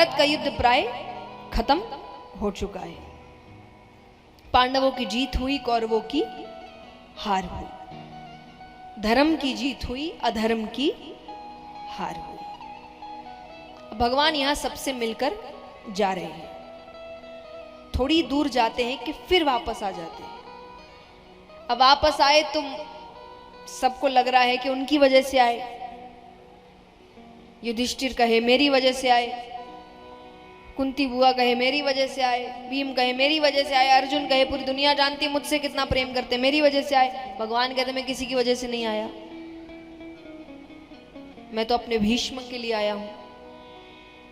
महाभारत का युद्ध प्राय खत्म हो चुका है। पांडवों की जीत हुई, कौरवों की हार हुई। धर्म की जीत हुई, अधर्म की हार हुई। भगवान यहां सबसे मिलकर जा रहे हैं। थोड़ी दूर जाते हैं कि फिर वापस आ जाते हैं। अब वापस आए तो सबको लग रहा है कि उनकी वजह से आए। युधिष्ठिर कहे मेरी वजह से आए, कुंती बुआ कहे मेरी वजह से आए, भीम कहे मेरी वजह से आए, अर्जुन कहे पूरी दुनिया जानती है मुझसे कितना प्रेम करते, मेरी वजह से आए। भगवान कहते मैं किसी की वजह से नहीं आया, मैं तो अपने भीष्म के लिए आया हूं,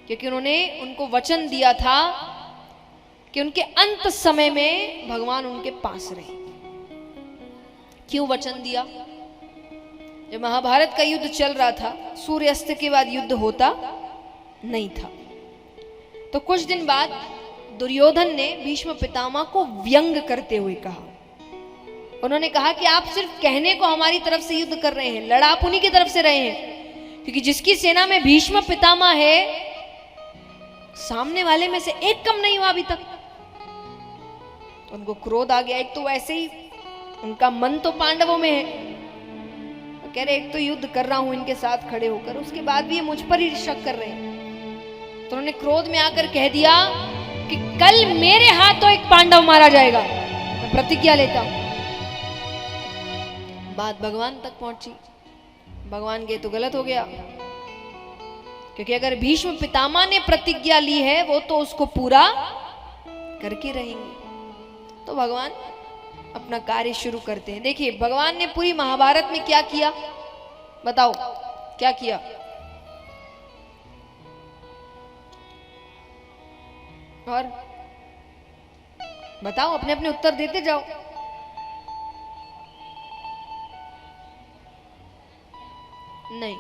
क्योंकि उन्होंने उनको वचन दिया था कि उनके अंत समय में भगवान उनके पास रहे। क्यों वचन दिया? जब महाभारत का युद्ध चल रहा था, सूर्यास्त के बाद युद्ध होता नहीं था, तो कुछ दिन बाद दुर्योधन ने भीष्म पितामह को व्यंग करते हुए कहा। उन्होंने कहा कि आप सिर्फ कहने को हमारी तरफ से युद्ध कर रहे हैं, लड़ा आप उन्हीं की तरफ से रहे हैं, क्योंकि जिसकी सेना में भीष्म पितामह है सामने वाले में से एक कम नहीं हुआ अभी तक। उनको क्रोध आ गया। एक तो वैसे ही उनका मन तो पांडवों में है, तो कह रहे एक तो युद्ध कर रहा हूं इनके साथ खड़े होकर, उसके बाद भी ये मुझ पर ही शक कर रहे हैं। तो उन्होंने क्रोध में आकर कह दिया कि कल मेरे हाथों एक पांडव मारा जाएगा, मैं प्रतिज्ञा लेता हूं। बात भगवान तक पहुंची। भगवान के तो गलत हो गया, क्योंकि अगर भीष्म पितामह ने प्रतिज्ञा ली है वो तो उसको पूरा करके रहेंगे। तो भगवान अपना कार्य शुरू करते हैं। देखिए भगवान ने पूरी महाभारत में क्या किया, बताओ क्या किया? और बताओ, अपने अपने उत्तर देते जाओ। नहीं,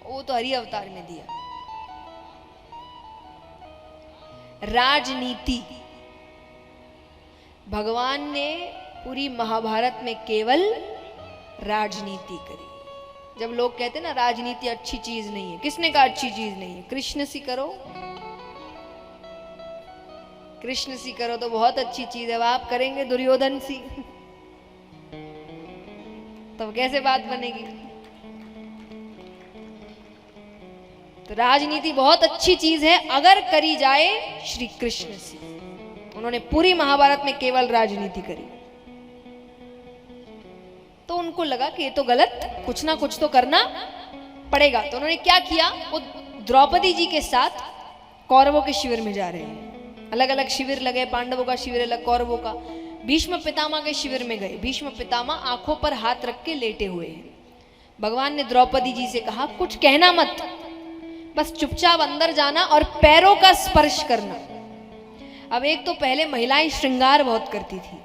वो तो हरि अवतार में दिया। राजनीति भगवान ने पूरी महाभारत में केवल राजनीति करी। जब लोग कहते हैं ना राजनीति अच्छी चीज नहीं है, किसने कहा अच्छी चीज नहीं है? कृष्ण सी करो, कृष्ण सी करो तो बहुत अच्छी चीज है। अब आप करेंगे दुर्योधन सी तब कैसे बात बनेगी? तो राजनीति बहुत अच्छी चीज है अगर करी जाए श्री कृष्ण सी। उन्होंने पूरी महाभारत में केवल राजनीति करी, तो उनको लगा कि ये तो गलत, कुछ ना कुछ तो करना पड़ेगा। तो उन्होंने क्या किया, वो द्रौपदी जी के साथ कौरवों के शिविर में जा रहे हैं। अलग अलग शिविर लगे, पांडवों का शिविर अलग, कौरवों का। भीष्म पितामह के शिविर में गए। भीष्म पितामह आंखों पर हाथ रख के लेटे हुए हैं। भगवान ने द्रौपदी जी से कहा कुछ कहना मत, बस चुपचाप अंदर जाना और पैरों का स्पर्श करना। अब एक तो पहले महिलाएं श्रृंगार बहुत करती थी,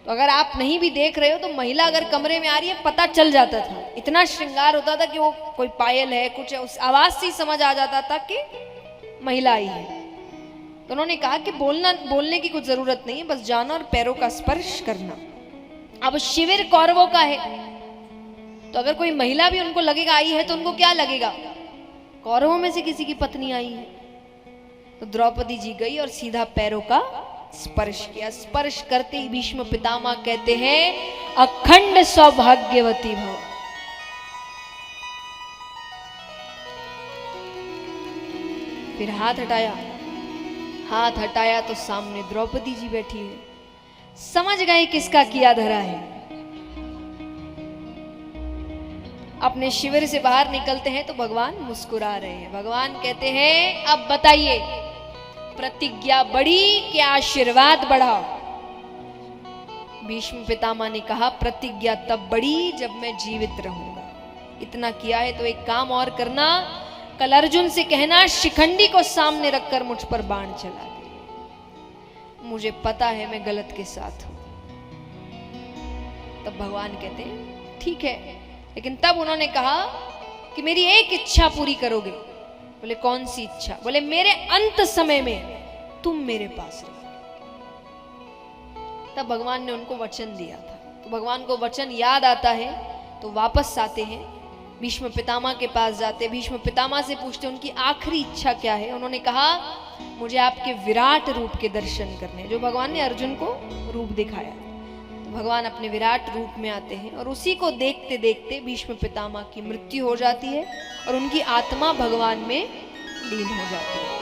तो अगर आप नहीं भी देख रहे हो तो महिला अगर कमरे में आ रही है पता चल जाता था। इतना श्रृंगार होता था कि वो कोई पायल है, कुछ है, उस आवाज से ही समझ आ जाता था कि महिला आई है। तो उन्होंने कहा कि बोलने की कुछ जरूरत नहीं है, बस जाना और पैरों का स्पर्श करना। अब शिविर कौरवों का है, तो अगर कोई महिला भी उनको लगेगा आई है तो उनको क्या लगेगा, कौरवों में से किसी की पत्नी आई है। तो द्रौपदी जी गई और सीधा पैरों का स्पर्श किया। स्पर्श करते ही भीष्म पितामह कहते हैं अखंड सौभाग्यवती भव। फिर हाथ हटाया, हाथ हटाया तो सामने द्रौपदी जी बैठी है। समझ गए किसका किया धरा है। अपने शिविर से बाहर निकलते हैं तो भगवान मुस्कुरा रहे हैं। भगवान कहते हैं अब बताइए प्रतिज्ञा बड़ी कि आशीर्वाद बढ़ा? भीष्म पितामह ने कहा प्रतिज्ञा तब बड़ी जब मैं जीवित रहूंगा। इतना किया है तो एक काम और करना, कल अर्जुन से कहना शिखंडी को सामने रखकर मुझ पर बाण चला दे। मुझे पता है मैं गलत के साथ हूं। तब भगवान कहते हैं ठीक है, लेकिन तब उन्होंने कहा कि मेरी एक इच्छा पूरी करोगे? बोले कौन सी इच्छा? बोले मेरे अंत समय में तुम मेरे पास रहो। तब भगवान ने उनको वचन दिया था। तो भगवान को वचन याद आता है तो वापस आते हैं भीष्म पितामह के पास जाते, भीष्म पितामह से पूछते उनकी आखिरी इच्छा क्या है। उन्होंने कहा मुझे आपके विराट रूप के दर्शन करने, जो भगवान ने अर्जुन को रूप दिखाया। तो भगवान अपने विराट रूप में आते हैं और उसी को देखते देखते भीष्म पितामह की मृत्यु हो जाती है और उनकी आत्मा भगवान में लीन हो जाती है।